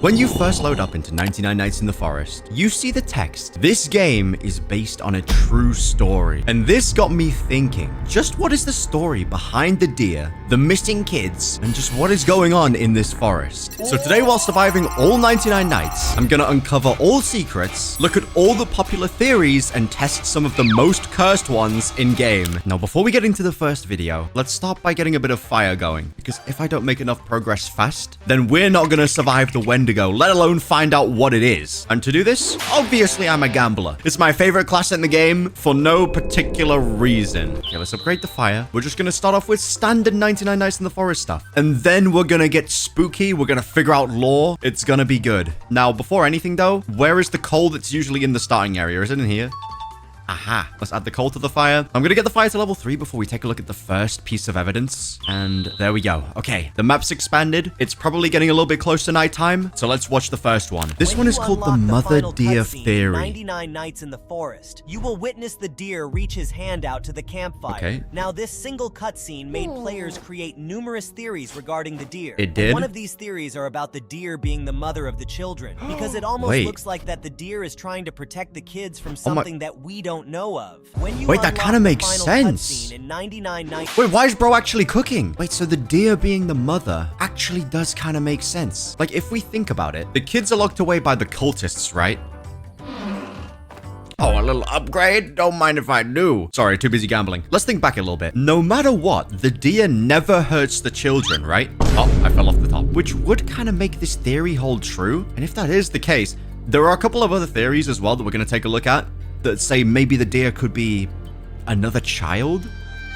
When you first load up into 99 Nights in the Forest, you see the text. This game is based on a true story. And this got me thinking, just what is the story behind the deer, the missing kids, and just what is going on in this forest? So today, while surviving all 99 nights, I'm gonna uncover all secrets, look at all the popular theories, and test some of the most cursed ones in game. Now, before we get into the first video, let's start by getting a bit of fire going, because if I don't make enough progress fast, then we're not gonna survive the Wendigo, let alone find out what it is. And to do this, obviously I'm a gambler. It's my favorite class in the game for no particular reason. Okay, let's upgrade the fire. We're just gonna start off with standard 99 Nights in the Forest stuff. And then we're gonna get spooky. We're gonna figure out lore. It's gonna be good. Now, before anything though, where is the coal that's usually in the starting area? Is it in here? Aha. Let's add the coal to the fire. I'm gonna get the fire to level 3 before we take a look at the first piece of evidence. And there we go. Okay, the map's expanded. It's probably getting a little bit close to nighttime, so let's watch the first one. This one is called the Mother Deer Theory. 99 Nights in the Forest. You will witness the deer reach his hand out to the campfire. Okay. Now, this single cutscene made players create numerous theories regarding the deer. It did? One of these theories are about the deer being the mother of the children, because it almost looks like that the deer is trying to protect the kids from something that we don't know of. Wait, that kind of makes sense. In 99 Nights. Wait, why is bro actually cooking? Wait, so the deer being the mother actually does kind of make sense. Like, if we think about it, the kids are locked away by the cultists, right? Oh, a little upgrade? Don't mind if I do. Sorry, too busy gambling. Let's think back a little bit. No matter what, the deer never hurts the children, right? Oh, I fell off the top. Which would kind of make this theory hold true. And if that is the case, there are a couple of other theories as well that we're going to take a look at that say maybe the deer could be another child,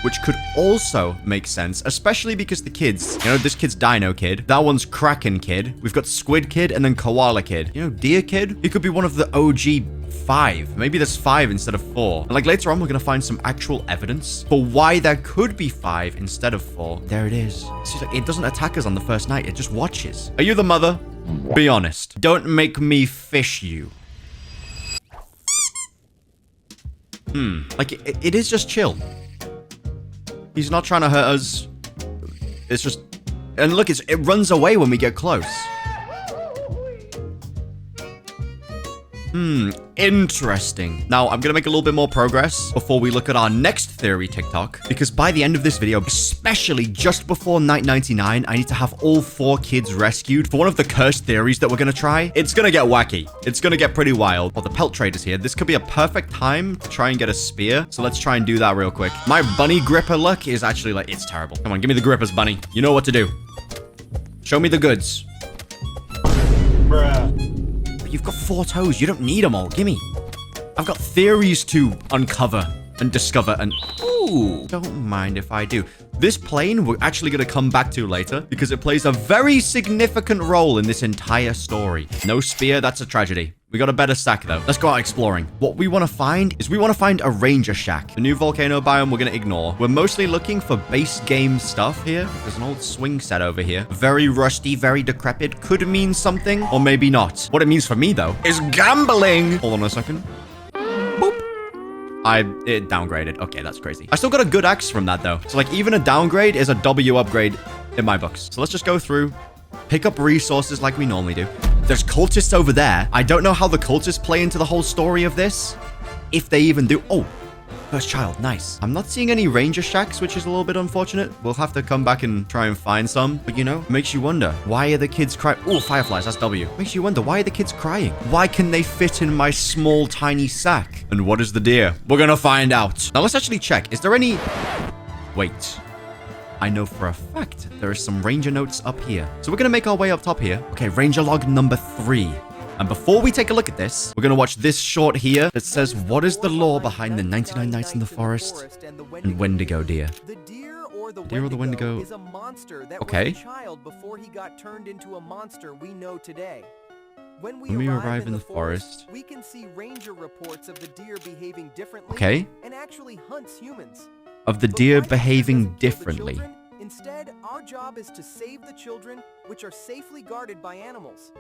which could also make sense, especially because the kids, you know, this kid's Dino Kid, that one's Kraken Kid, we've got Squid Kid, and then Koala Kid. You know, Deer Kid, he could be one of the OG 5. Maybe there's 5 instead of 4. And like later on, we're gonna find some actual evidence for why there could be 5 instead of 4. There it is. See, like, it doesn't attack us on the first night, it just watches. Are you the mother? Be honest. Don't make me fish you. Like, it is just chill. He's not trying to hurt us. It's just... And look, it runs away when we get close. Interesting. Now, I'm gonna make a little bit more progress before we look at our next theory TikTok, because by the end of this video, especially just before night 99, I need to have all 4 kids rescued for one of the cursed theories that we're gonna try. It's gonna get wacky. It's gonna get pretty wild. Oh, the pelt trader's here. This could be a perfect time to try and get a spear, so let's try and do that real quick. My bunny gripper luck is actually like, it's terrible. Come on, give me the grippers, bunny. You know what to do. Show me the goods. Bruh. You've got 4 toes. You don't need them all. Gimme. I've got theories to uncover and discover and... Ooh, don't mind if I do. This plane we're actually going to come back to later because it plays a very significant role in this entire story. No spear, that's a tragedy. We got a better stack though. Let's go out exploring. What we want to find is we want to find a ranger shack. The new volcano biome we're going to ignore. We're mostly looking for base game stuff here. There's an old swing set over here. Very rusty, very decrepit. Could mean something or maybe not. What it means for me though is gambling. Hold on a second. Boop. It downgraded. Okay, that's crazy. I still got a good axe from that though. So like even a downgrade is a W upgrade in my books. So let's just go through, pick up resources like we normally do. There's cultists over there. I don't know how the cultists play into the whole story of this. If they even do. Oh, first child. Nice. I'm not seeing any ranger shacks, which is a little bit unfortunate. We'll have to come back and try and find some. But you know, makes you wonder. Why are the kids crying? Oh, fireflies. That's W. Makes you wonder. Why are the kids crying? Why can they fit in my small, tiny sack? And what is the deer? We're going to find out. Now, let's actually check. Is there any... Wait. I know for a fact there are some ranger notes up here. So we're going to make our way up top here. Okay, ranger log number 3. And before we take a look at this, we're going to watch this short here that says, what is the lore behind the 99 Nights in the Forest and Wendigo deer? The deer or the Wendigo is a monster that okay. was a child before he got turned into a monster we know today. When we arrive in the forest, we can see ranger reports of the deer behaving differently and actually hunts humans. Of the deer behaving differently. Instead, our job is to save the children, which are safely guarded by animals.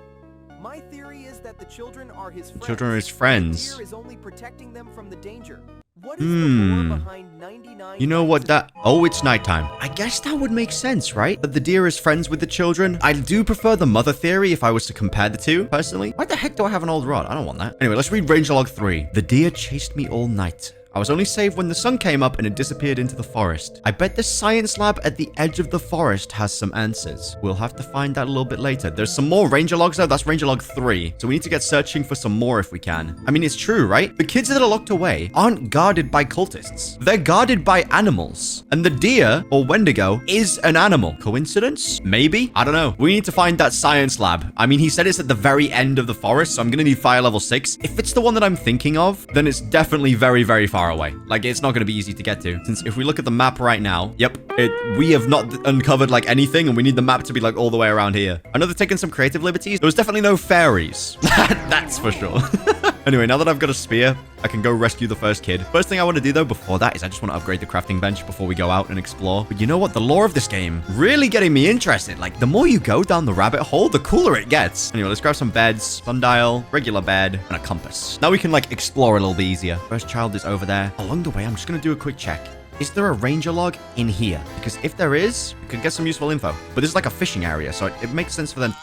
My theory is that the children are his friends. Children are his friends. The deer is only protecting them from the danger. What is the lore behind 99 You know what nights that... Oh, it's nighttime. I guess that would make sense, right? That the deer is friends with the children. I do prefer the mother theory if I was to compare the two, personally. Why the heck do I have an old rod? I don't want that. Anyway, let's read Ranger Log 3. The deer chased me all night. I was only saved when the sun came up and it disappeared into the forest. I bet the science lab at the edge of the forest has some answers. We'll have to find that a little bit later. There's some more Ranger Logs though. That's Ranger Log 3. So we need to get searching for some more if we can. I mean, it's true, right? The kids that are locked away aren't guarded by cultists. They're guarded by animals. And the deer, or Wendigo, is an animal. Coincidence? Maybe? I don't know. We need to find that science lab. I mean, he said it's at the very end of the forest, so I'm gonna need fire level 6. If it's the one that I'm thinking of, then it's definitely very, very far away. Like, it's not going to be easy to get to. Since if we look at the map right now, yep, we have not uncovered, like, anything, and we need the map to be, like, all the way around here. I know they're taking some creative liberties. There was definitely no fairies. That's for sure. Anyway, now that I've got a spear, I can go rescue the first kid. First thing I want to do, though, before that is I just want to upgrade the crafting bench before we go out and explore. But you know what? The lore of this game really getting me interested. Like, the more you go down the rabbit hole, the cooler it gets. Anyway, let's grab some beds, sundial, regular bed, and a compass. Now we can, like, explore a little bit easier. First child is over there. Along the way, I'm just going to do a quick check. Is there a ranger log in here? Because if there is, we could get some useful info. But this is like a fishing area, so it makes sense for them.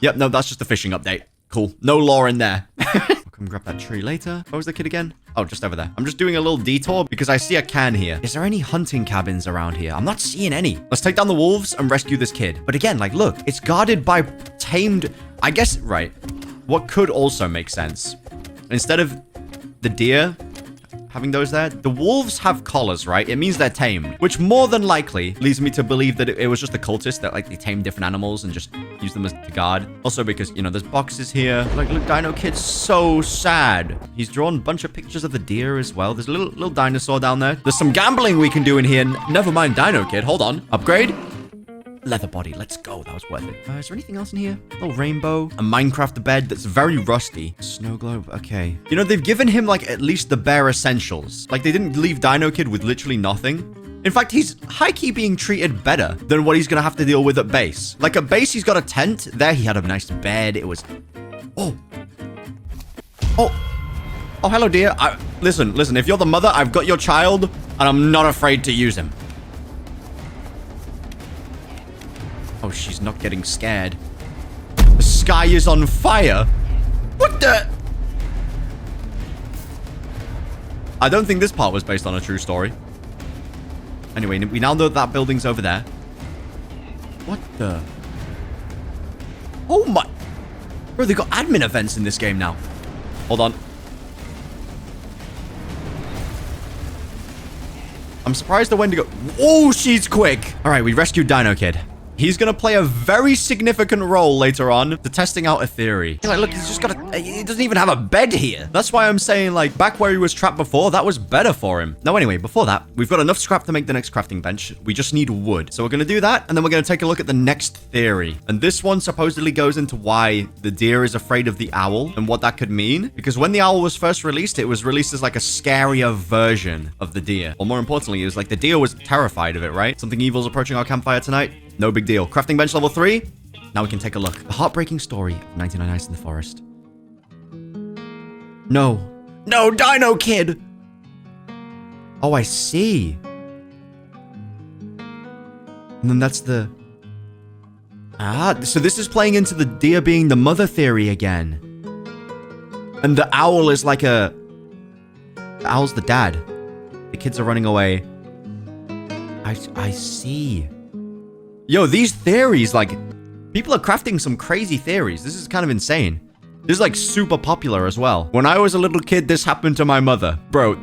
Yep, no, that's just a fishing update. Cool. No lore in there. I'll come grab that tree later. Where was the kid again? Oh, just over there. I'm just doing a little detour because I see a can here. Is there any hunting cabins around here? I'm not seeing any. Let's take down the wolves and rescue this kid. But again, like, look, it's guarded by tamed... I guess, right. What could also make sense? Instead of the deer having those there, the wolves have collars, right? It means they're tamed, which more than likely leads me to believe that it was just a cultist that, like, they tamed different animals and just used them as to guard. Also because, you know, there's boxes here. Like, look, Dino Kid's so sad. He's drawn a bunch of pictures of the deer as well. There's a little dinosaur down there. There's some gambling we can do in here. Never mind Dino Kid. Hold on. Upgrade. Leather body. Let's go. That was worth it. Is there anything else in here? A little rainbow. A Minecraft bed that's very rusty. Snow globe. Okay. You know, they've given him, like, at least the bare essentials. Like, they didn't leave Dino Kid with literally nothing. In fact, he's high-key being treated better than what he's going to have to deal with at base. Like, at base, he's got a tent. There, he had a nice bed. It was... Oh. Hello, dear. Listen. If you're the mother, I've got your child, and I'm not afraid to use him. Oh, she's not getting scared. The sky is on fire. What the? I don't think this part was based on a true story. Anyway, we now know that building's over there. What the? Oh my... Bro, they got admin events in this game now. Hold on. I'm surprised the Wendigo... Oh, she's quick. All right, we rescued Dino Kid. He's going to play a very significant role later on to testing out a theory. Like, look, he's just got a... He doesn't even have a bed here. That's why I'm saying, like, back where he was trapped before, that was better for him. Now, anyway, before that, we've got enough scrap to make the next crafting bench. We just need wood. So we're going to do that, and then we're going to take a look at the next theory. And this one supposedly goes into why the deer is afraid of the owl and what that could mean. Because when the owl was first released, it was released as, like, a scarier version of the deer. Or more importantly, it was like the deer was terrified of it, right? Something evil's approaching our campfire tonight. No big deal. Crafting bench level 3. Now we can take a look. The heartbreaking story of 99 Nights in the Forest. No. No, Dino Kid! Oh, I see. And then that's the... Ah, so this is playing into the deer being the mother theory again. And the owl is like a... The owl's the dad. The kids are running away. I see. Yo, these theories, like, people are crafting some crazy theories. This is kind of insane. This is, like, super popular as well. When I was a little kid, this happened to my mother. Bro,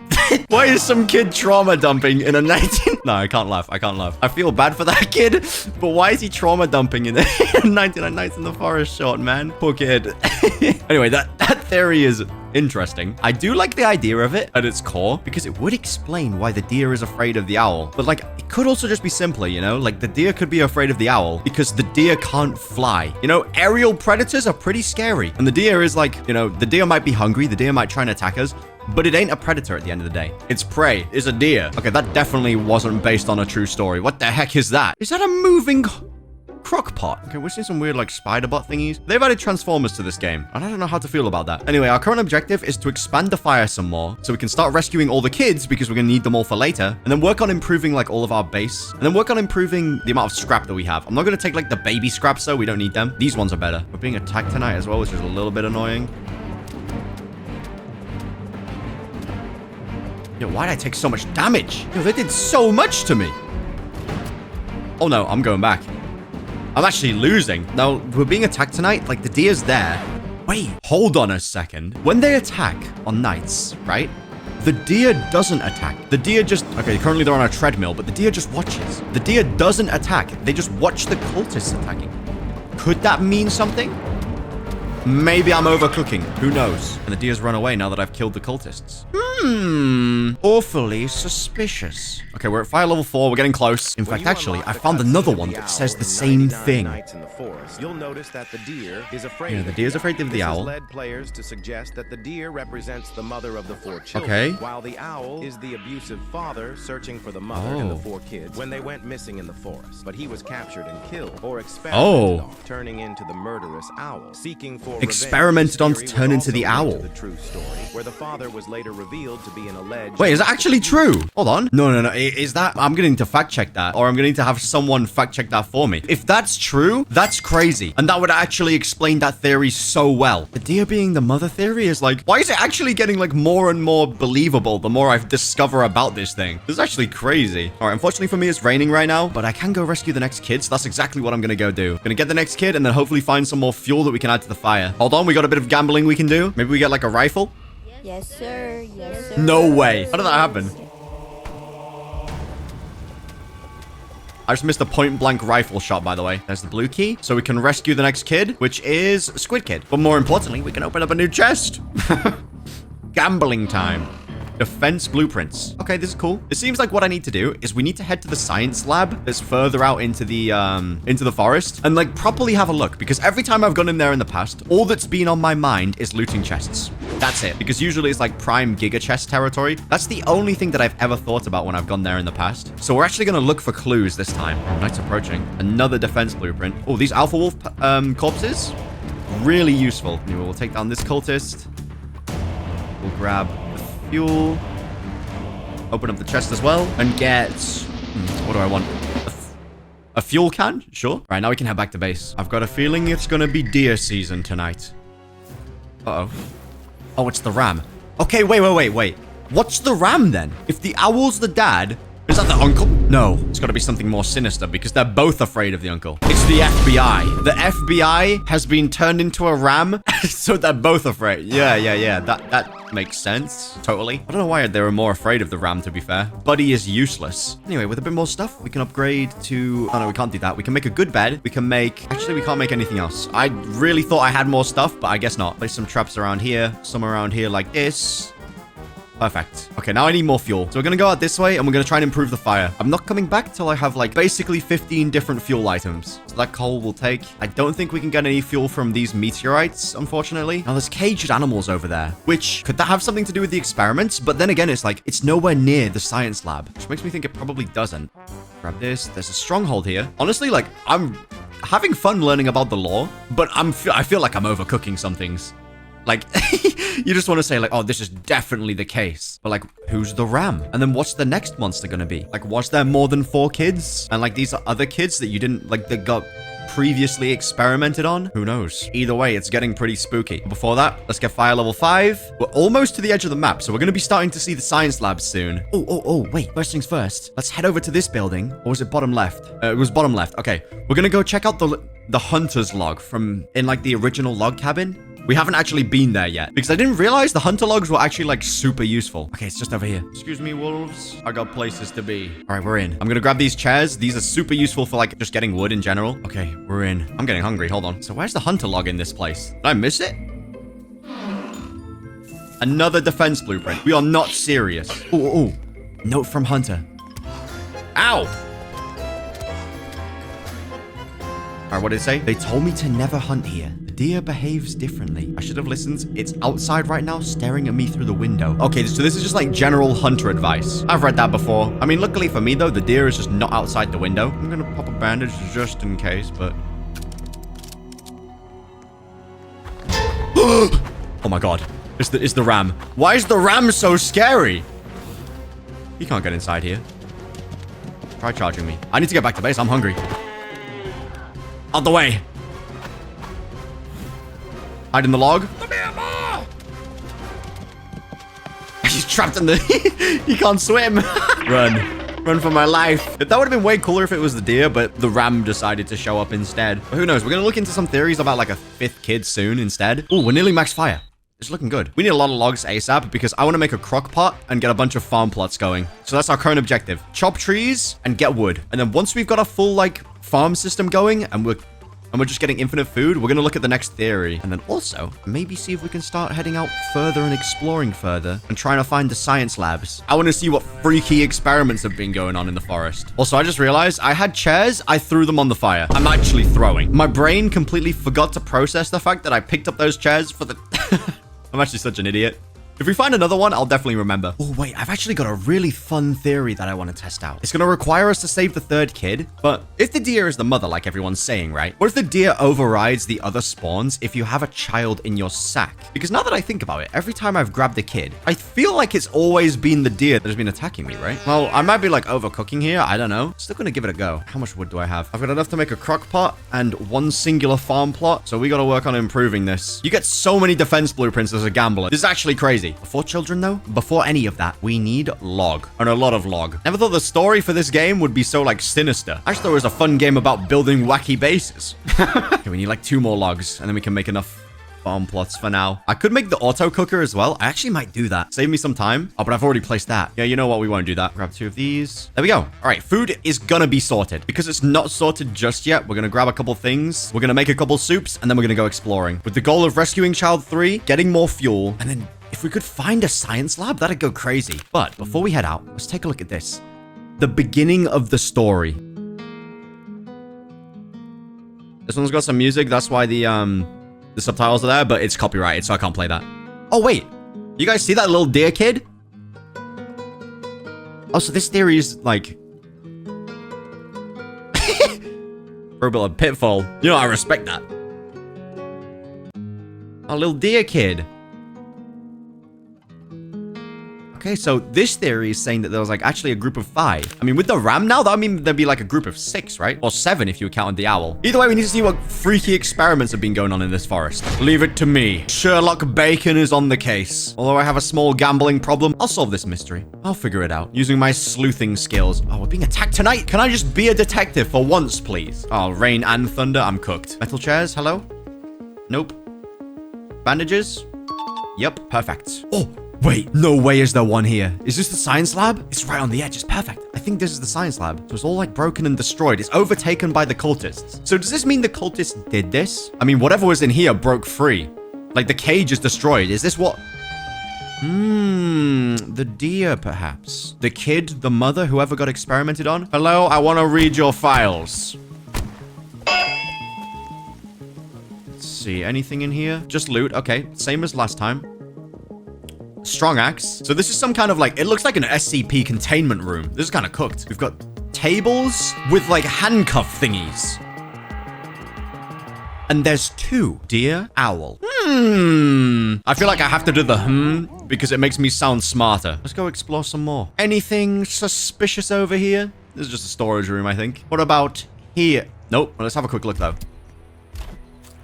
why is some kid trauma dumping in a 19... No, I can't laugh. I can't laugh. I feel bad for that kid, but why is he trauma dumping in a 99 Nights in the Forest shot, man? Poor kid. Anyway, that theory is interesting. I do like the idea of it at its core because it would explain why the deer is afraid of the owl. But, like, it could also just be simpler, you know? Like, the deer could be afraid of the owl because the deer can't fly. You know, aerial predators are pretty scary. And the deer is like, you know, the deer might be hungry. The deer might try and attack us. But it ain't a predator at the end of the day. It's prey. It's a deer. Okay, that definitely wasn't based on a true story. What the heck is that? Is that a moving crock pot. Okay, we're seeing some weird like spider bot thingies. They've added transformers to this game, and I don't know how to feel about that. Anyway, our current objective is to expand the fire some more so we can start rescuing all the kids because we're gonna need them all for later, and then work on improving like all of our base, and then work on improving the amount of scrap that we have. I'm not gonna take like the baby scraps though. We don't need them. These ones are better. We're being attacked tonight as well, which is a little bit annoying. Yo, why did I take so much damage? Yo, they did so much to me. Oh no, I'm going back. I'm actually losing. Now, we're being attacked tonight. Like, the deer's there. Wait, hold on a second. When they attack on nights, right? The deer doesn't attack. The deer just... Okay, currently they're on a treadmill, but the deer just watches. The deer doesn't attack. They just watch the cultists attacking. Could that mean something? Maybe I'm overcooking. Who knows? And the deer's run away now that I've killed the cultists. Awfully suspicious. Okay, we're at fire level 4. We're getting close. In fact, actually, I found another one that says the same thing. You'll notice that the deer is afraid. Yeah, the deer's afraid of the owl. This has led players to suggest that the deer represents the mother of the 4 children, okay, while the owl is the abusive father searching for the mother and the 4 kids when they went missing in the forest. But he was captured and killed, or experimented on, turning into the murderous owl, seeking for experimented on to turn into the owl. The true story, where the father was later revealed to be an alleged... Wait, is that actually true? Hold on. No. Is that... I'm going to need to fact check that, or I'm going to need to have someone fact check that for me. If that's true, that's crazy. And that would actually explain that theory so well. The deer being the mother theory is like... Why is it actually getting like more and more believable the more I discover about this thing? This is actually crazy. All right, unfortunately for me, it's raining right now, but I can go rescue the next kid, so that's exactly what I'm going to go do. Going to get the next kid and then hopefully find some more fuel that we can add to the fire. Hold on, we got a bit of gambling we can do. Maybe we get like a rifle? Yes, sir. Yes, sir. No way. How did that happen? I just missed a point-blank rifle shot, by the way. There's the blue key. So we can rescue the next kid, which is Squid Kid. But more importantly, we can open up a new chest. Gambling time. Defense blueprints. Okay, this is cool. It seems like what I need to do is we need to head to the science lab that's further out into the forest and like properly have a look, because every time I've gone in there in the past, all that's been on my mind is looting chests. That's it, because usually it's like prime giga chest territory. That's the only thing that I've ever thought about when I've gone there in the past. So we're actually going to look for clues this time. Oh, night's approaching. Another defense blueprint. Oh, these alpha wolf corpses, really useful. Anyway, we'll take down this cultist. We'll grab fuel, open up the chest as well, and get what do I want? A fuel can? Sure. Right, now we can head back to base. I've got a feeling it's gonna be deer season tonight. Oh, it's the ram. Okay, wait. What's the ram then? If the owl's the dad, is that the uncle? No, it's got to be something more sinister because they're both afraid of the uncle. It's the FBI. The FBI has been turned into a ram, so they're both afraid. Yeah. That makes sense. Totally. I don't know why they were more afraid of the ram, to be fair. Buddy is useless. Anyway, with a bit more stuff, we can upgrade to... Oh, no, we can't do that. We can make a good bed. We can make... Actually, we can't make anything else. I really thought I had more stuff, but I guess not. Place some traps around here. Some around here like this. Perfect. Okay, now I need more fuel. So we're going to go out this way and we're going to try and improve the fire. I'm not coming back till I have like basically 15 different fuel items. So that coal will take. I don't think we can get any fuel from these meteorites, unfortunately. Now there's caged animals over there, which could that have something to do with the experiments? But then again, it's like it's nowhere near the science lab, which makes me think it probably doesn't. Grab this. There's a stronghold here. Honestly, like I'm having fun learning about the lore, but I feel like I'm overcooking some things. Like, you just want to say, like, oh, this is definitely the case. But, like, who's the ram? And then what's the next monster going to be? Like, was there more than 4 kids? And, like, these are other kids that you didn't, like, that got previously experimented on? Who knows? Either way, it's getting pretty spooky. Before that, let's get fire level 5. We're almost to the edge of the map, so we're going to be starting to see the science lab soon. Oh, wait. First things first. Let's head over to this building. Or was it bottom left? It was bottom left. Okay. We're going to go check out the hunter's log from, in, like, the original log cabin. We haven't actually been there yet because I didn't realize the hunter logs were actually like super useful. Okay, it's just over here. Excuse me, wolves. I got places to be. All right, we're in. I'm going to grab these chairs. These are super useful for like just getting wood in general. Okay, we're in. I'm getting hungry. Hold on. So where's the hunter log in this place? Did I miss it? Another defense blueprint. We are not serious. Ooh. Note from Hunter. Ow! All right, what did it say? They told me to never hunt here. The deer behaves differently. I should have listened. It's outside right now, staring at me through the window. Okay, so this is just like general hunter advice. I've read that before. I mean, luckily for me though, the deer is just not outside the window. I'm gonna pop a bandage just in case, but... Oh my god. It's the ram. Why is the ram so scary? He can't get inside here. Try charging me. I need to get back to base. I'm hungry. Out the way. Hide in the log. He's trapped in the... He can't swim. Run. Run for my life. That would have been way cooler if it was the deer, but the ram decided to show up instead. But who knows? We're going to look into some theories about like a 5th kid soon instead. Oh, we're nearly max fire. It's looking good. We need a lot of logs ASAP because I want to make a crock pot and get a bunch of farm plots going. So that's our current objective. Chop trees and get wood. And then once we've got a full like farm system going and we're just getting infinite food, we're going to look at the next theory. And then also maybe see if we can start heading out further and exploring further and trying to find the science labs. I want to see what freaky experiments have been going on in the forest. Also, I just realized I had chairs. I threw them on the fire. I'm actually throwing. My brain completely forgot to process the fact that I picked up those chairs for the... I'm actually such an idiot. If we find another one, I'll definitely remember. Oh, wait, I've actually got a really fun theory that I want to test out. It's going to require us to save the 3rd kid, but if the deer is the mother, like everyone's saying, right? What if the deer overrides the other spawns if you have a child in your sack? Because now that I think about it, every time I've grabbed a kid, I feel like it's always been the deer that has been attacking me, right? Well, I might be like overcooking here. I don't know. Still going to give it a go. How much wood do I have? I've got enough to make a crock pot and 1 singular farm plot. So we got to work on improving this. You get so many defense blueprints as a gambler. This is actually crazy. Before children, though, before any of that, we need log. And a lot of log. Never thought the story for this game would be so, like, sinister. I just thought it was a fun game about building wacky bases. Okay, we need, like, 2 more logs, and then we can make enough farm plots for now. I could make the auto cooker as well. I actually might do that. Save me some time. Oh, but I've already placed that. Yeah, you know what? We won't do that. Grab 2 of these. There we go. All right, food is gonna be sorted. Because it's not sorted just yet, we're gonna grab a couple things. We're gonna make a couple soups, and then we're gonna go exploring. With the goal of rescuing Child 3, getting more fuel, and then if we could find a science lab, that'd go crazy. But before we head out, let's take a look at this. The beginning of the story. This one's got some music. That's why the subtitles are there, but it's copyrighted, so I can't play that. Oh, wait. You guys see that little deer kid? Oh, so this theory is like... For a bit of pitfall. You know, I respect that. A little deer kid. Okay, so this theory is saying that there was like actually a group of 5. I mean, with the ram now, that would mean there'd be like a group of 6, right? Or 7 if you counted the owl. Either way, we need to see what freaky experiments have been going on in this forest. Leave it to me. Sherlock Bacon is on the case. Although I have a small gambling problem, I'll solve this mystery. I'll figure it out using my sleuthing skills. Oh, we're being attacked tonight. Can I just be a detective for once, please? Oh, rain and thunder. I'm cooked. Metal chairs. Hello? Nope. Bandages? Yep. Perfect. Oh. Wait, no way is there one here. Is this the science lab? It's right on the edge. It's perfect. I think this is the science lab. So it's all like broken and destroyed. It's overtaken by the cultists. So does this mean the cultists did this? I mean, whatever was in here broke free. Like the cage is destroyed. Is this what? The deer, perhaps. The kid, the mother, whoever got experimented on. Hello, I want to read your files. Let's see, anything in here? Just loot. Okay, same as last time. Strong axe. So this is some kind of like, it looks like an SCP containment room. This is kind of cooked. We've got tables with like handcuff thingies. And there's 2. Deer, owl. I feel like I have to do the because it makes me sound smarter. Let's go explore some more. Anything suspicious over here? This is just a storage room, I think. What about here? Nope. Well, let's have a quick look though.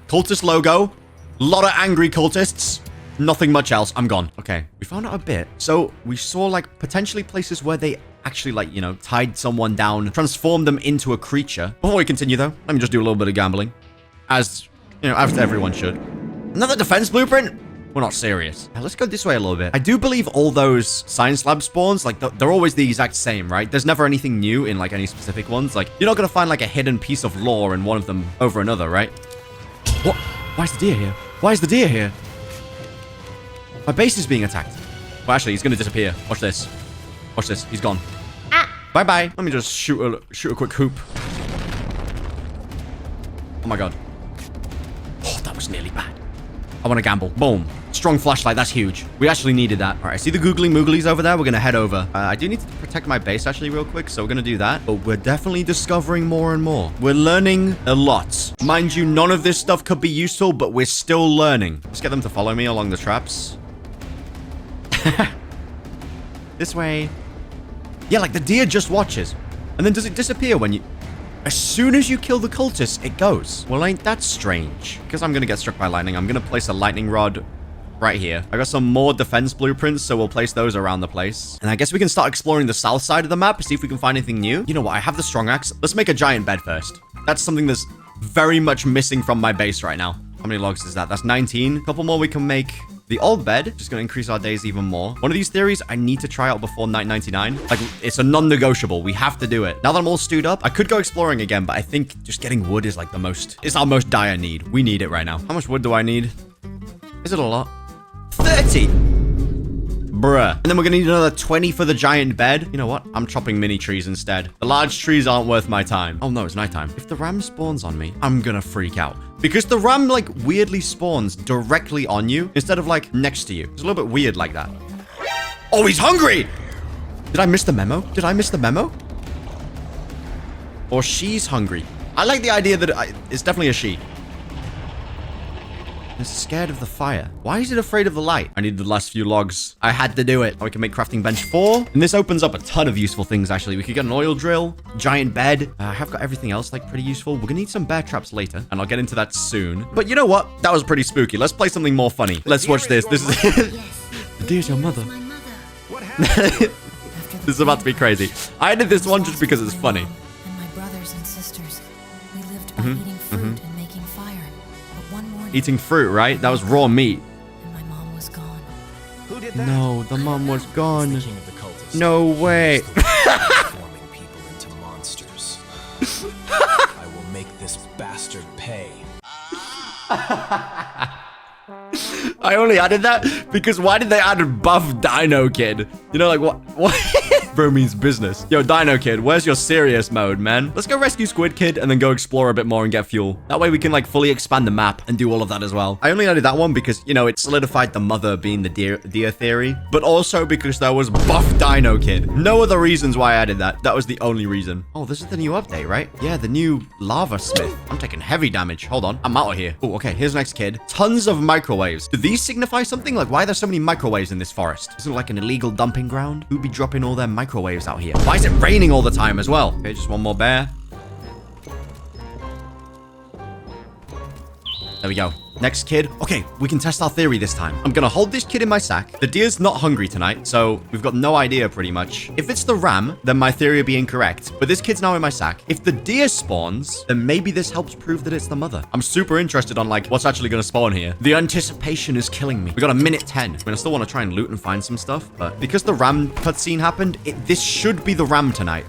Cultist logo. A lot of angry cultists. Nothing much else. I'm gone. Okay. We found out a bit. So we saw like potentially places where they actually like, you know, tied someone down, transformed them into a creature. Before we continue though, let me just do a little bit of gambling. As, you know, as everyone should. Another defense blueprint? We're not serious. Now, let's go this way a little bit. I do believe all those science lab spawns, like they're always the exact same, right? There's never anything new in like any specific ones. Like you're not going to find like a hidden piece of lore in one of them over another, right? What? Why is the deer here? Why is the deer here? My base is being attacked. Well, actually, he's going to disappear. Watch this. Watch this. He's gone. Bye-bye. Let me just shoot a quick hoop. Oh, my God. Oh, that was nearly bad. I want to gamble. Boom. Strong flashlight. That's huge. We actually needed that. All right. I see the googly mooglies over there. We're going to head over. I do need to protect my base actually real quick. So we're going to do that. But we're definitely discovering more and more. We're learning a lot. Mind you, none of this stuff could be useful, but we're still learning. Let's get them to follow me along the traps. This way. Yeah, like the deer just watches. And then does it disappear when you... As soon as you kill the cultist, it goes. Well, ain't that strange? Because I'm going to get struck by lightning, I'm going to place a lightning rod right here. I got some more defense blueprints, so we'll place those around the place. And I guess we can start exploring the south side of the map, see if we can find anything new. You know what? I have the strong axe. Let's make a giant bed first. That's something that's very much missing from my base right now. How many logs is that? That's 19. A couple more we can make. The old bed, just going to increase our days even more. One of these theories I need to try out before night 99. Like, it's a non-negotiable. We have to do it. Now that I'm all stewed up, I could go exploring again, but I think just getting wood is like it's our most dire need. We need it right now. How much wood do I need? Is it a lot? 30! Bruh. And then we're going to need another 20 for the giant bed. You know what? I'm chopping mini trees instead. The large trees aren't worth my time. Oh no, it's nighttime. If the ram spawns on me, I'm going to freak out. Because the ram, like, weirdly spawns directly on you instead of, like, next to you. It's a little bit weird like that. Oh, he's hungry! Did I miss the memo? Did I miss the memo? Or she's hungry. I like the idea that it's definitely a she. It's scared of the fire. Why is it afraid of the light? I need the last few logs. I had to do it. Oh, we can make crafting bench 4. And this opens up a ton of useful things, actually. We could get an oil drill, giant bed. I have got everything else, like, pretty useful. We're gonna need some bear traps later, and I'll get into that soon. But you know what? That was pretty spooky. Let's play something more funny. Let's watch this. This is... The deer's your mother. What happened? This is about to be crazy. I did this one just because it's funny. And my brothers and sisters, we lived by eating fruit and making fire. But one morning, Eating fruit, right? That was raw meat. and my mom was gone. Who did that? No, the mom was gone. The king of the cultists. No way. Transforming people into monsters. I will make this bastard pay. I only added that because why did they add buff Dino Kid? You know, like what? Bro means business. Yo, Dino Kid, where's your serious mode, man? Let's go rescue Squid Kid and then go explore a bit more and get fuel. That way we can like fully expand the map and do all of that as well. I only added that one because, you know, it solidified the mother being the deer theory, but also because there was buff Dino Kid. No other reasons why I added that. That was the only reason. Oh, this is the new update, right? Yeah, the new lava smith. I'm taking heavy damage. Hold on. I'm out of here. Oh, okay. Here's the next kid. Tons of microwaves. Do these signify something? Like, why are there so many microwaves in this forest? Is it like an illegal dumping ground? Who'd be dropping all their microwaves out here? Why is it raining all the time as well? Okay, just one more bear. There we go. Next kid. Okay, we can test our theory this time. I'm gonna hold this kid in my sack. The deer's not hungry tonight, so we've got no idea pretty much. If it's the ram, then my theory would be incorrect. But this kid's now in my sack. If the deer spawns, then maybe this helps prove that it's the mother. I'm super interested on like what's actually gonna spawn here. The anticipation is killing me. We got a minute 10. I mean, I still want to try and loot and find some stuff, but because the ram cutscene happened, this should be the ram tonight.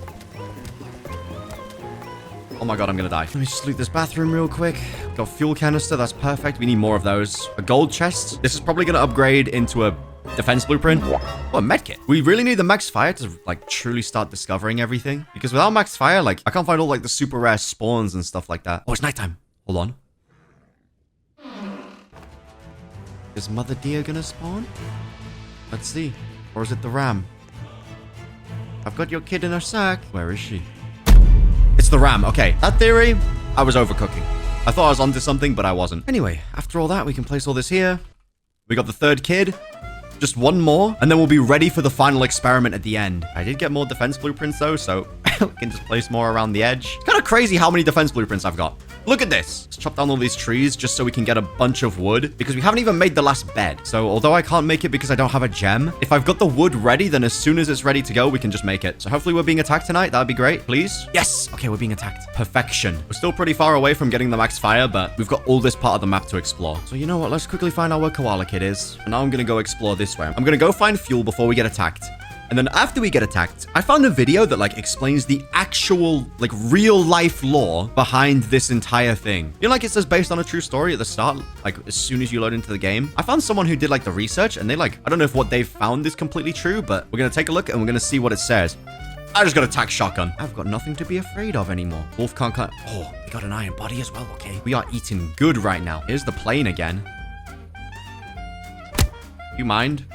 Oh my god, I'm gonna die. Let me just loot this bathroom real quick. Got fuel canister, that's perfect. We need more of those. A gold chest. This is probably gonna upgrade into a defense blueprint. Oh, a medkit. We really need the max fire to like truly start discovering everything. Because without max fire, like I can't find all like the super rare spawns and stuff like that. Oh, it's nighttime. Hold on. Is mother deer gonna spawn? Let's see. Or is it the ram? I've got your kid in her sack. Where is she? It's the ram. Okay, that theory, I was overcooking. I thought I was onto something, but I wasn't. Anyway, after all that, we can place all this here. We got the third kid. Just one more, and then we'll be ready for the final experiment at the end. I did get more defense blueprints, though, so we can just place more around the edge. Kind of crazy how many defense blueprints I've got. Look at this. Let's chop down all these trees just so we can get a bunch of wood, because we haven't even made the last bed. So although I can't make it because I don't have a gem, if I've got the wood ready, then as soon as it's ready to go, we can just make it. So hopefully we're being attacked tonight. That'd be great. Please. Yes. Okay, we're being attacked. Perfection. We're still pretty far away from getting the max fire, but we've got all this part of the map to explore. So you know what? Let's quickly find out where Koala Kid is. And now I'm going to go explore this way. I'm going to go find fuel before we get attacked. And then after we get attacked, I found a video that like explains the actual like real life lore behind this entire thing. You know, like it says based on a true story at the start, like as soon as you load into the game. I found someone who did like the research and they like, I don't know if what they've found is completely true, but we're going to take a look and we're going to see what it says. I just got a tac shotgun. I've got nothing to be afraid of anymore. Wolf can't cut. Oh, we got an iron body as well. Okay. We are eating good right now. Here's the plane again. You mind?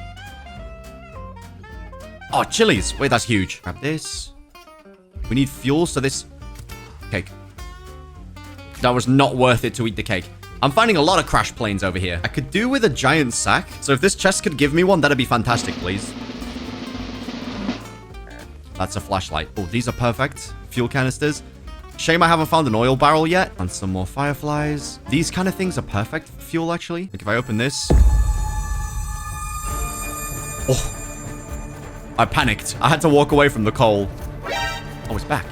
Oh, chilies. Wait, that's huge. Grab this. We need fuel, so this... Cake. That was not worth it to eat the cake. I'm finding a lot of crash planes over here. I could do with a giant sack. So if this chest could give me one, that'd be fantastic, please. That's a flashlight. Oh, these are perfect. Fuel canisters. Shame I haven't found an oil barrel yet. And some more fireflies. These kind of things are perfect for fuel, actually. Like if I open this... Oh. I panicked. I had to walk away from the coal. Oh, it's back.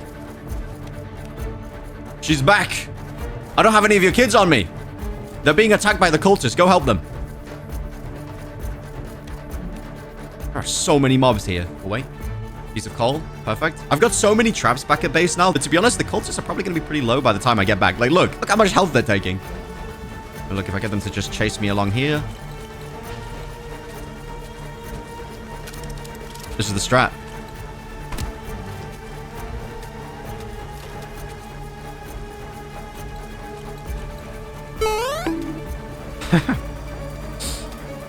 She's back. I don't have any of your kids on me. They're being attacked by the cultists. Go help them. There are so many mobs here. Oh, wait. Piece of coal. Perfect. I've got so many traps back at base now. But to be honest, the cultists are probably going to be pretty low by the time I get back. Like, look how much health they're taking. And look, if I get them to just chase me along here. This is the strat.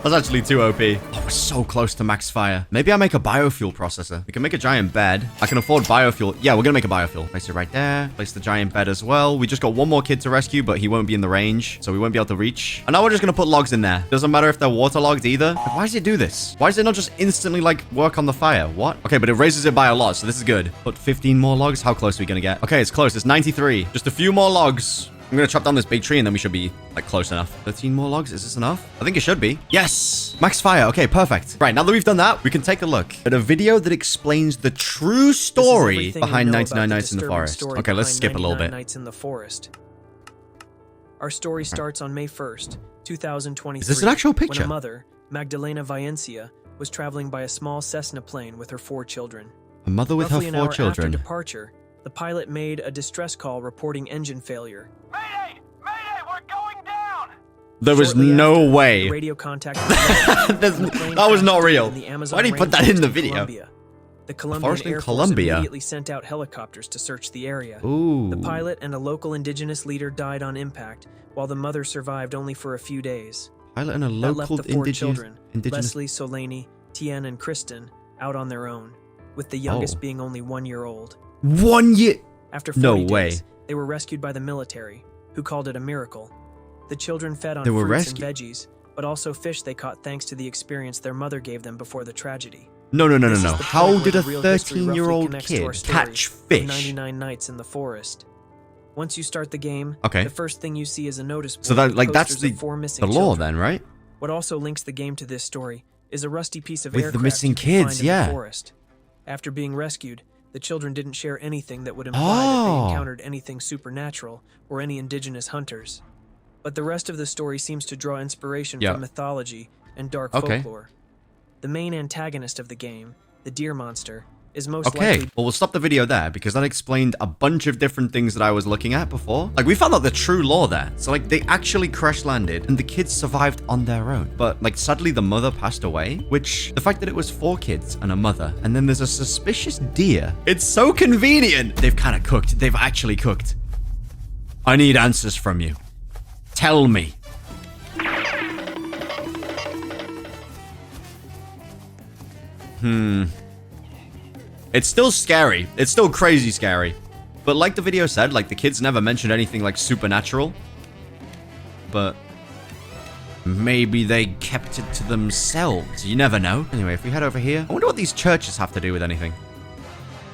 That's actually too OP. Oh, we're so close to max fire. Maybe I make a biofuel processor. We can make a giant bed. I can afford biofuel. Yeah, we're gonna make a biofuel. Place it right there. Place the giant bed as well. We just got one more kid to rescue, but he won't be in the range, so we won't be able to reach. And now we're just gonna put logs in there. Doesn't matter if they're waterlogged either. Why does it do this? Why does it not just instantly, like, work on the fire? What? Okay, but it raises it by a lot, so this is good. Put 15 more logs. How close are we gonna get? Okay, it's close. It's 93. Just a few more logs. I'm gonna chop down this big tree and then we should be, like, close enough. 13 more logs. Is this enough? I think it should be. Yes! Max fire. Okay, perfect. Right, now that we've done that, we can take a look at a video that explains the true story behind 99 Nights in the Forest. Okay, let's skip a little bit. Nights in the Forest. Our story starts on May 1st, 2023. Is this an actual picture? When a mother, Magdalena Valencia, was traveling by a small Cessna plane with her 4 children. A mother with her 4 children. After departure, the pilot made a distress call reporting engine failure. Mayday! Mayday! We're going down! There was no way. Radio contact that was not real. Why did he put that in the video? The Colombian Air Force immediately sent out helicopters to search the area. Ooh. The pilot and a local indigenous leader died on impact, while the mother survived only for a few days. Pilot and a local left the 4 indigenous... children, Leslie, Solaney, Tien, and Kristen, out on their own, with the youngest being only 1 year old. 1 year? After 40 days, they were rescued by the military, who called it a miracle. The children fed on fruits and veggies, but also fish they caught thanks to the experience their mother gave them before the tragedy. No. How did a 13-year-old kid catch fish? 99 Nights in the Forest. Once you start the game, okay, the first thing you see is a notice board. So that, like, that's the 4 missing lore children. then, right? What also links the game to this story is a rusty piece of with aircraft the missing you can kids, find in yeah. the forest. After being rescued, the children didn't share anything that would imply that they encountered anything supernatural or any indigenous hunters. But the rest of the story seems to draw inspiration from mythology and dark folklore. The main antagonist of the game, the deer monster, is most likely... Well, we'll stop the video there because that explained a bunch of different things that I was looking at before. Like, we found out the true lore there. So, like, they actually crash landed and the kids survived on their own. But, like, sadly, the mother passed away, which the fact that it was 4 kids and a mother, and then there's a suspicious deer. It's so convenient. They've kind of cooked. They've actually cooked. I need answers from you. Tell me. It's still scary. It's still crazy scary. But like the video said, like, the kids never mentioned anything like supernatural. But maybe they kept it to themselves. You never know. Anyway, if we head over here, I wonder what these churches have to do with anything.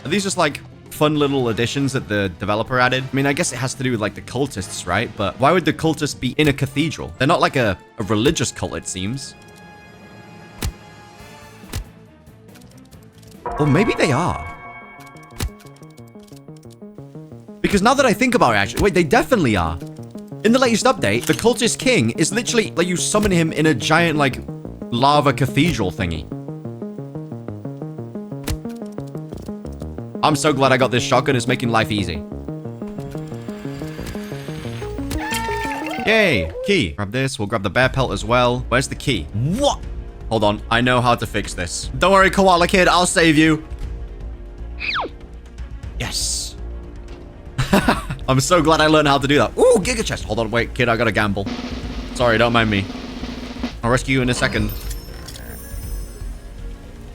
Are these just like fun little additions that the developer added? I mean, I guess it has to do with like the cultists, right? But why would the cultists be in a cathedral? They're not like a religious cult, it seems. Or maybe they are. Because now that I think about it, actually, wait, they definitely are. In the latest update, the cultist king is literally like you summon him in a giant, like, lava cathedral thingy. I'm so glad I got this shotgun. It's making life easy. Yay, key. Grab this. We'll grab the bear pelt as well. Where's the key? What? Hold on. I know how to fix this. Don't worry, koala kid. I'll save you. Yes. I'm so glad I learned how to do that. Ooh, Giga Chest. Hold on, wait, kid, I gotta gamble. Sorry, don't mind me. I'll rescue you in a second.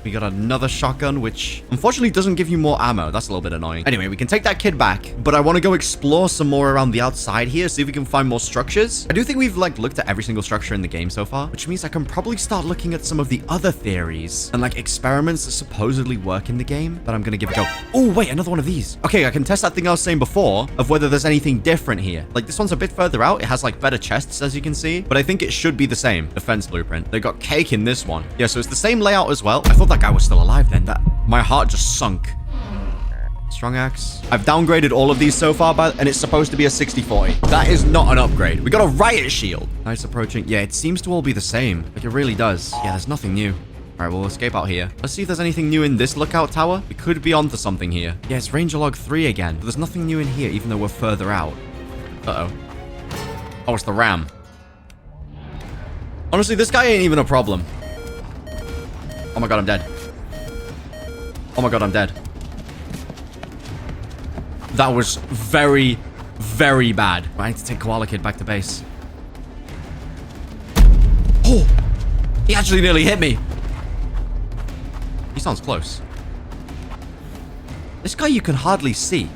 We got another shotgun, which unfortunately doesn't give you more ammo. That's a little bit annoying. Anyway, we can take that kid back, but I want to go explore some more around the outside here, see if we can find more structures. I do think we've like looked at every single structure in the game so far, which means I can probably start looking at some of the other theories and like experiments that supposedly work in the game, but I'm going to give it a go. Oh, wait, another one of these. Okay, I can test that thing I was saying before of whether there's anything different here. Like this one's a bit further out. It has like better chests, as you can see, but I think it should be the same defense blueprint. They got cake in this one. Yeah, so it's the same layout as well. I thought that guy was still alive then. That my heart just sunk. Strong axe. I've downgraded all of these so far, and it's supposed to be a 60-40. That is not an upgrade. We got a riot shield. Nice approaching. Yeah, it seems to all be the same. Like it really does. Yeah, there's nothing new. All right, we'll escape out here. Let's see if there's anything new in this lookout tower. We could be onto something here. Yeah, it's Ranger Log 3 again. But there's nothing new in here, even though we're further out. Uh-oh. Oh, it's the ram. Honestly, this guy ain't even a problem. Oh my god, I'm dead. Oh my god, I'm dead. That was very, very bad. I need to take Koala Kid back to base. Oh! He actually nearly hit me. He sounds close. This guy you can hardly see.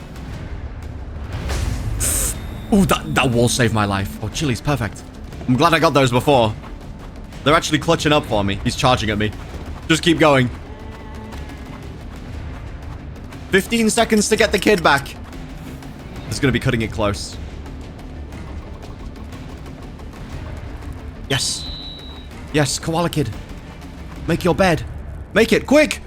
Oh, that wall saved my life. Oh, Chili's perfect. I'm glad I got those before. They're actually clutching up for me. He's charging at me. Just keep going. 15 seconds to get the kid back. This is going to be cutting it close. Yes. Yes, Koala Kid. Make your bed. Make it, quick.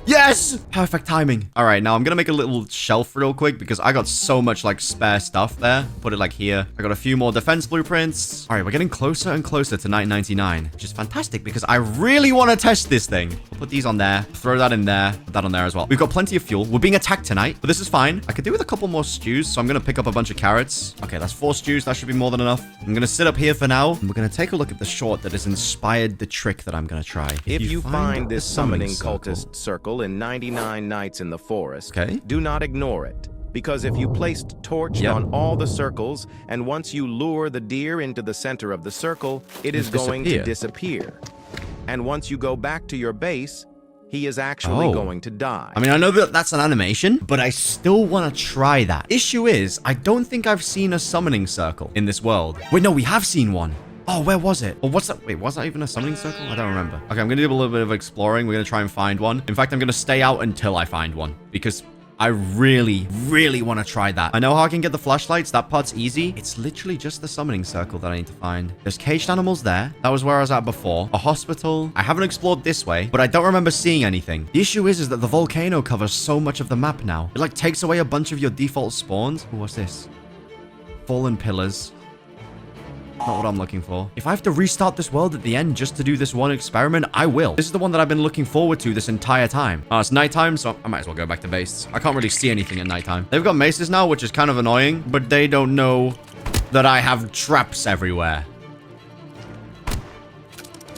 Yes! Perfect timing. All right, now I'm gonna make a little shelf real quick because I got so much like spare stuff there. Put it like here. I got a few more defense blueprints. All right, we're getting closer and closer to 999, which is fantastic because I really want to test this thing. We'll put these on there, throw that in there, put that on there as well. We've got plenty of fuel. We're being attacked tonight, but this is fine. I could do with a couple more stews, so I'm gonna pick up a bunch of carrots. Okay, that's 4 stews. That should be more than enough. I'm gonna sit up here for now, and we're gonna take a look at the short that has inspired the trick that I'm gonna try. If you find this summoning cultist circle in 99 Nights in the Forest, do not ignore it. Because if you placed torch on all the circles, and once you lure the deer into the center of the circle, it is going to disappear. And once you go back to your base, he is actually going to die. I mean, I know that that's an animation, but I still want to try that. Issue is, I don't think I've seen a summoning circle in this world. Wait, no, we have seen one. Oh, where was it? Or what's that? Wait, was that even a summoning circle? I don't remember. Okay, I'm going to do a little bit of exploring. We're going to try and find one. In fact, I'm going to stay out until I find one because I really, really want to try that. I know how I can get the flashlights. That part's easy. It's literally just the summoning circle that I need to find. There's caged animals there. That was where I was at before. A hospital. I haven't explored this way, but I don't remember seeing anything. The issue is that the volcano covers so much of the map now. It like takes away a bunch of your default spawns. Ooh, what's this? Fallen pillars. Not what I'm looking for. If I have to restart this world at the end just to do this one experiment, I will. This is the one that I've been looking forward to this entire time. It's nighttime, so I might as well go back to base. I can't really see anything at nighttime. They've got maces now, which is kind of annoying, but they don't know that I have traps everywhere.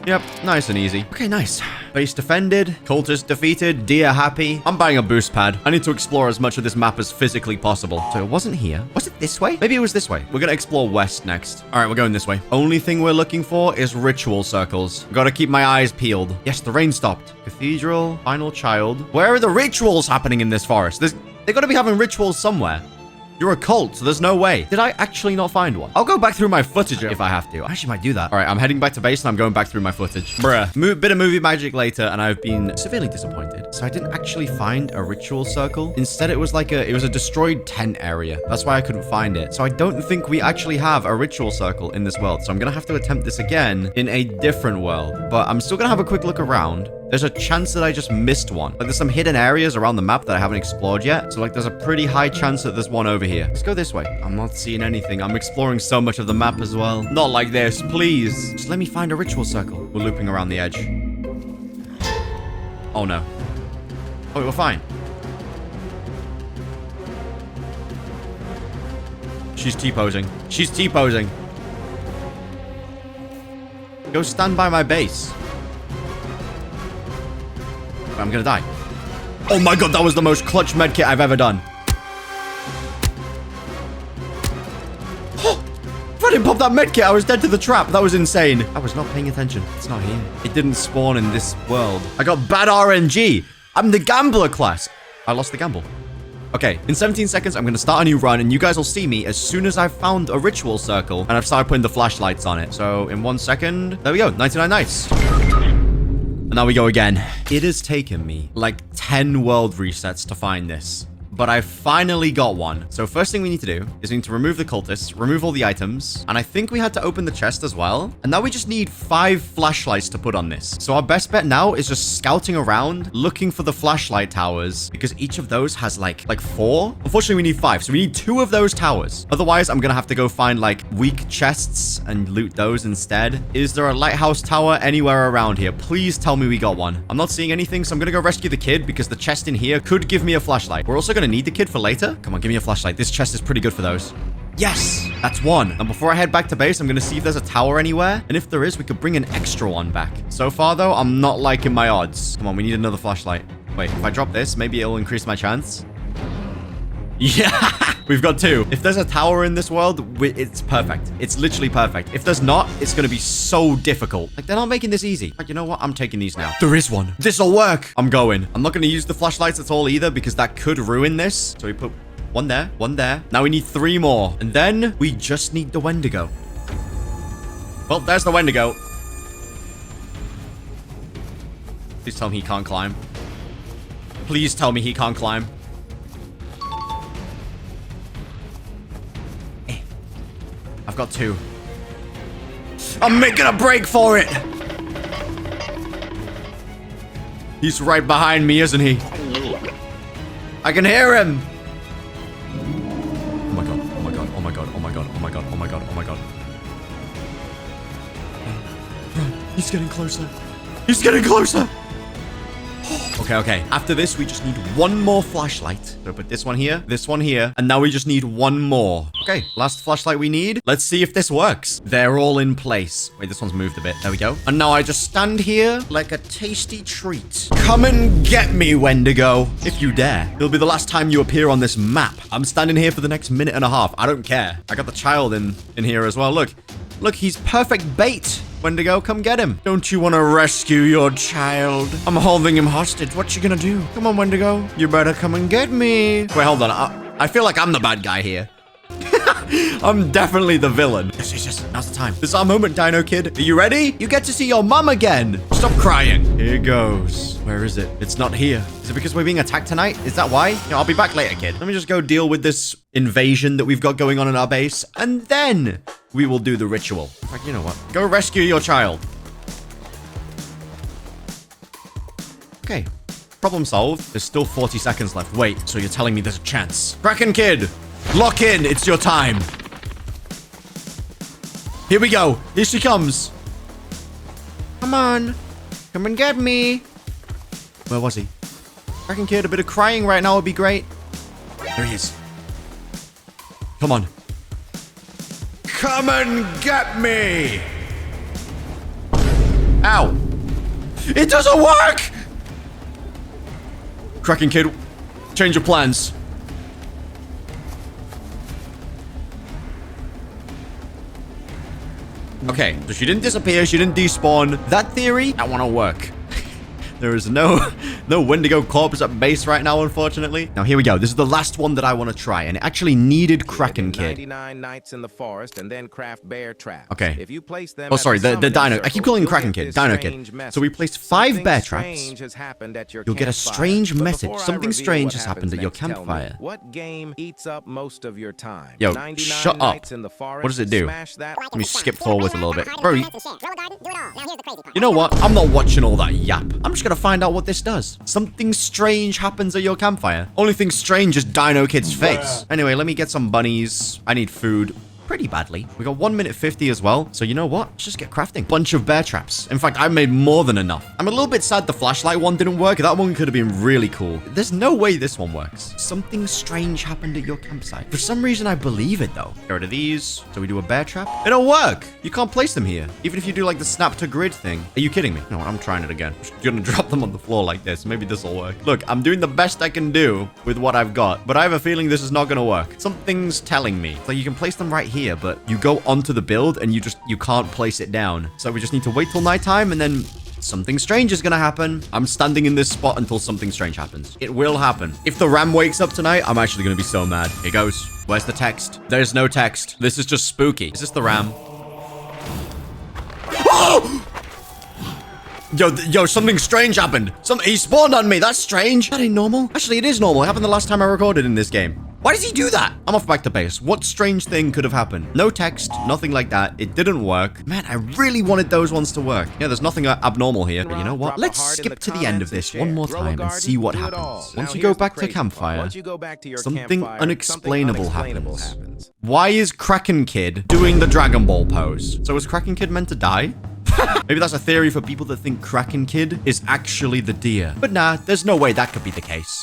Yep, nice and easy. Okay, nice. Base defended, cultist defeated, deer happy. I'm buying a boost pad. I need to explore as much of this map as physically possible. So it wasn't here. Was it this way? Maybe it was this way. We're gonna explore west next. All right, we're going this way. Only thing we're looking for is ritual circles. Gotta keep my eyes peeled. Yes, the rain stopped. Cathedral, final child. Where are the rituals happening in this forest? They gotta be having rituals somewhere. You're a cult, so there's no way. Did I actually not find one? I'll go back through my footage if I have to. I actually might do that. All right, I'm heading back to base and I'm going back through my footage. Bruh. Bit of movie magic later and I've been severely disappointed. So I didn't actually find a ritual circle. Instead, it was like it was a destroyed tent area. That's why I couldn't find it. So I don't think we actually have a ritual circle in this world. So I'm gonna have to attempt this again in a different world. But I'm still gonna have a quick look around. There's a chance that I just missed one. Like there's some hidden areas around the map that I haven't explored yet. So like there's a pretty high chance that there's one over here. Let's go this way. I'm not seeing anything. I'm exploring so much of the map as well. Not like this, please. Just let me find a ritual circle. We're looping around the edge. Oh no. Oh, we're fine. She's T-posing. She's T-posing. Go stand by my base. I'm gonna die. Oh my god, that was the most clutch medkit I've ever done. that medkit, I was dead to the trap. That was insane. I was not paying attention. It's not here. It didn't spawn in this world. I got bad RNG. I'm the gambler class. I lost the gamble. Okay, in 17 seconds, I'm going to start a new run, and you guys will see me as soon as I've found a ritual circle, and I've started putting the flashlights on it. So, in 1 second, there we go, 99 nights. And now we go again. It has taken me like 10 world resets to find this, but I finally got one. So first thing we need to do is we need to remove the cultists, remove all the items, and I think we had to open the chest as well. And now we just need 5 flashlights to put on this. So our best bet now is just scouting around, looking for the flashlight towers, because each of those has like 4. Unfortunately, we need 5, so we need 2 of those towers. Otherwise, I'm gonna have to go find like weak chests and loot those instead. Is there a lighthouse tower anywhere around here? Please tell me we got one. I'm not seeing anything, so I'm gonna go rescue the kid because the chest in here could give me a flashlight. We're also gonna need the kid for later. Come on, give me a flashlight. This chest is pretty good for those. Yes, that's 1. And before I head back to base, I'm going to see if there's a tower anywhere. And if there is, we could bring an extra one back. So far, though, I'm not liking my odds. Come on, we need another flashlight. Wait, if I drop this, maybe it'll increase my chance. Yeah, we've got 2. If there's a tower in this world, it's perfect. It's literally perfect. If there's not, it's going to be so difficult. Like, they're not making this easy. But you know what? I'm taking these now. There is one. This'll work. I'm going. I'm not going to use the flashlights at all either because that could ruin this. So we put 1 there, 1 there. Now we need 3 more. And then we just need the Wendigo. Well, there's the Wendigo. Please tell me he can't climb. Please tell me he can't climb. I've got 2. I'm making a break for it. He's right behind me, isn't he? I can hear him. Oh my god, oh my god, oh my god, oh my god, oh my god, oh my god, oh my god. Run. He's getting closer. He's getting closer. Okay. After this, we just need 1 more flashlight. So put this one here, and now we just need 1 more. Okay, last flashlight we need. Let's see if this works. They're all in place. Wait, this one's moved a bit. There we go. And now I just stand here like a tasty treat. Come and get me, Wendigo. If you dare. It'll be the last time you appear on this map. I'm standing here for the next minute and a half. I don't care. I got the child in here as well. Look, he's perfect bait. Wendigo, come get him. Don't you want to rescue your child? I'm holding him hostage. What you gonna do? Come on, Wendigo. You better come and get me. Wait, hold on. I feel like I'm the bad guy here. I'm definitely the villain. Yes. Now's the time. This is our moment, Dino Kid. Are you ready? You get to see your mom again. Stop crying. Here goes. Where is it? It's not here. Is it because we're being attacked tonight? Is that why? Yeah, I'll be back later, kid. Let me just go deal with this invasion that we've got going on in our base, and then we will do the ritual. In fact, you know what? Go rescue your child. Okay. Problem solved. There's still 40 seconds left. Wait, so you're telling me there's a chance? Kraken Kid, lock in. It's your time. Here we go. Here she comes. Come on. Come and get me. Where was he? Kraken Kid, a bit of crying right now would be great. There he is. Come on. Come and get me. Ow. It doesn't work. Kraken Kid, change your plans. Okay, so she didn't disappear, she didn't despawn. That theory, that won't work. There is no Wendigo corpse at base right now, unfortunately. Now, here we go. This is the last one that I want to try, and it actually needed Kraken Kid. 99 nights in the forest and then craft bear traps. Okay. If you place them oh, sorry, the Dino. I keep calling him Kraken Kraken Kid. Dino Kid. So we placed 5 bear traps. You'll get a strange message. Something strange has happened at your campfire. What game eats up most of your time? Yo, shut up. What does it do? Let me skip forward a little bit. Bro, you know what? I'm not watching all that yap. I'm just gonna find out what this does. Something strange happens at your campfire. Only thing strange is Dino Kid's face. Anyway, let me get some bunnies. I need food pretty badly. We got 1 minute 50 as well. So you know what? Let's just get crafting. Bunch of bear traps. In fact, I made more than enough. I'm a little bit sad the flashlight one didn't work. That one could have been really cool. There's no way this one works. Something strange happened at your campsite. For some reason, I believe it though. Get rid of these. So we do a bear trap. It'll work. You can't place them here. Even if you do like the snap to grid thing. Are you kidding me? No, I'm trying it again. I'm just gonna drop them on the floor like this. Maybe this will work. Look, I'm doing the best I can do with what I've got, but I have a feeling this is not gonna work. Something's telling me. So you can place them right here, but you go onto the build and you can't place it down. So we just need to wait till nighttime and then something strange is gonna happen. I'm standing in this spot until something strange happens. It will happen. If the ram wakes up tonight, I'm actually gonna be so mad. Here goes. Where's the text? There's no text. This is just spooky. Is this the ram? Oh! Yo, something strange happened. He spawned on me. That's strange. That ain't normal. Actually, it is normal. It happened the last time I recorded in this game. Why does he do that? I'm off back to base. What strange thing could have happened? No text, nothing like that. It didn't work. Man, I really wanted those ones to work. Yeah, there's nothing abnormal here. But you know what? Let's skip to the end of this one more time and see what happens. Once you go back to Campfire, something unexplainable happens. Why is Kraken Kid doing the Dragon Ball pose? So is Kraken Kid meant to die? Maybe that's a theory for people that think Kraken Kid is actually the deer. But nah, there's no way that could be the case.